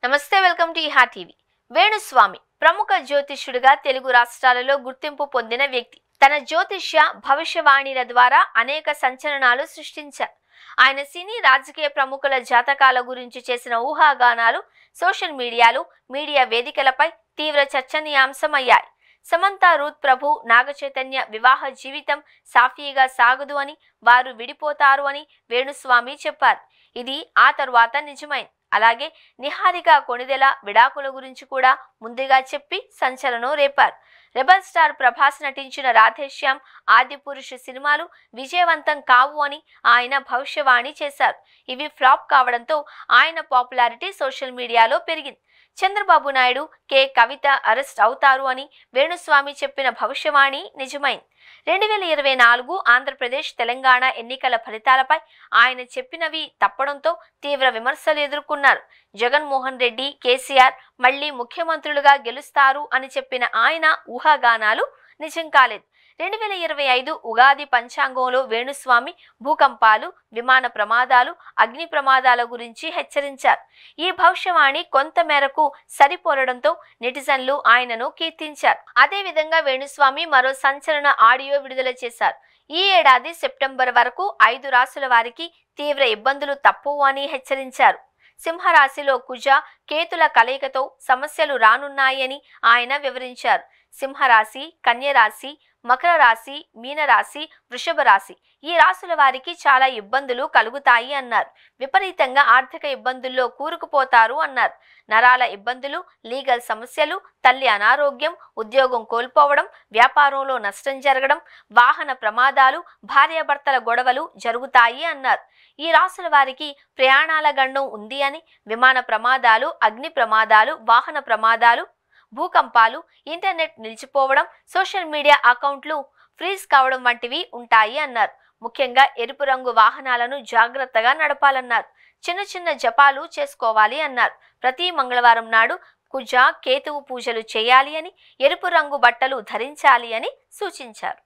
నమస్తే, welcome to ఇహా TV. Venu Swamy ప్రముఖ జ్యోతిష్యుడిగా తెలుగు రాష్ట్రాలలో గుర్తింపు పొందిన వ్యక్తి. తన జ్యోతిష్య భవిష్యవాణిల ద్వారా అనేక సంచలనాలు సృష్టించారు. ఆయన సినీ రాజకీయ ప్రముఖుల జాతకాల గురించి చేసిన ఊహాగానాలు సోషల్ మీడియా వేదికలపై తీవ్ర చర్చనీయాంశమయ్యాయి. సమంత రూత్ ప్రభు నాగచైతన్య వివాహ జీవితం సాఫీగా సాగదు అని, వారు విడిపోతారు అని వేణుస్వామి చెప్పారు. ఇది ఆ తరువాత నిజమైంది. అలాగే నిహారిక కొణిదెల విడాకుల గురించి కూడా ముందుగా చెప్పి సంచలనం రేపారు. రెబల్ స్టార్ ప్రభాస్ నటించిన రాధేశ్యామ్, ఆదిపురుష్ సినిమాలు విజయవంతం కావు అని ఆయన భవిష్యవాణి చేశారు. ఇవి ఫ్లాప్ కావడంతో ఆయన పాపులారిటీ సోషల్ మీడియాలో పెరిగింది. చంద్రబాబు నాయుడు, కవిత అరెస్ట్ అవుతారు అని వేణుస్వామి చెప్పిన భవిష్యవాణి నిజమైంది. 2024 ఆంధ్రప్రదేశ్, తెలంగాణ ఎన్నికల ఫలితాలపై ఆయన చెప్పినవి తప్పడంతో తీవ్ర విమర్శలు ఎదుర్కొన్నారు. జగన్మోహన్ రెడ్డి, కేసీఆర్ మళ్లీ ముఖ్యమంత్రులుగా గెలుస్తారు అని చెప్పిన ఆయన ఊహాగానాలు నిజం కాలేదు. 2025 ఉగాది పంచాంగంలో వేణుస్వామి భూకంపాలు, విమాన ప్రమాదాలు, అగ్ని ప్రమాదాల గురించి హెచ్చరించారు. ఈ భవిష్యవాణి కొంత మేరకు సరిపోలడంతో నెటిజన్లు ఆయనను కీర్తించారు. అదేవిధంగా వేణుస్వామి మరో సంచలన ఆడియో విడుదల చేశారు. ఈ ఏడాది సెప్టెంబర్ వరకు 5 రాశుల వారికి తీవ్ర ఇబ్బందులు తప్పవు అని హెచ్చరించారు. సింహరాశిలో కుజ, కేతుల కలయికతో సమస్యలు రానున్నాయని ఆయన వివరించారు. సింహరాశి, కన్యరాశి, మకర రాశి, మీనరాశి, వృషభ రాశి ఈ రాశుల వారికి చాలా ఇబ్బందులు కలుగుతాయి అన్నారు. విపరీతంగా ఆర్థిక ఇబ్బందుల్లో కూరుకుపోతారు అన్నారు. నరాల ఇబ్బందులు, లీగల్ సమస్యలు, తల్లి అనారోగ్యం, ఉద్యోగం కోల్పోవడం, వ్యాపారంలో నష్టం జరగడం, వాహన ప్రమాదాలు, భార్యాభర్తల గొడవలు జరుగుతాయి అన్నారు. ఈ రాశుల వారికి ప్రయాణాల గండం ఉంది అని, విమాన ప్రమాదాలు, అగ్ని ప్రమాదాలు, వాహన ప్రమాదాలు, భూకంపాలు, ఇంటర్నెట్ నిలిచిపోవడం, సోషల్ మీడియా అకౌంట్లు ఫ్రీజ్ కావడం వంటివి ఉంటాయి అన్నారు. ముఖ్యంగా ఎరుపు రంగు వాహనాలను జాగ్రత్తగా నడపాలన్నారు. చిన్న జపాలు చేసుకోవాలి అన్నారు. ప్రతి మంగళవారం నాడు కుజ, కేతువు పూజలు చేయాలి అని, ఎరుపు రంగు బట్టలు ధరించాలి అని సూచించారు.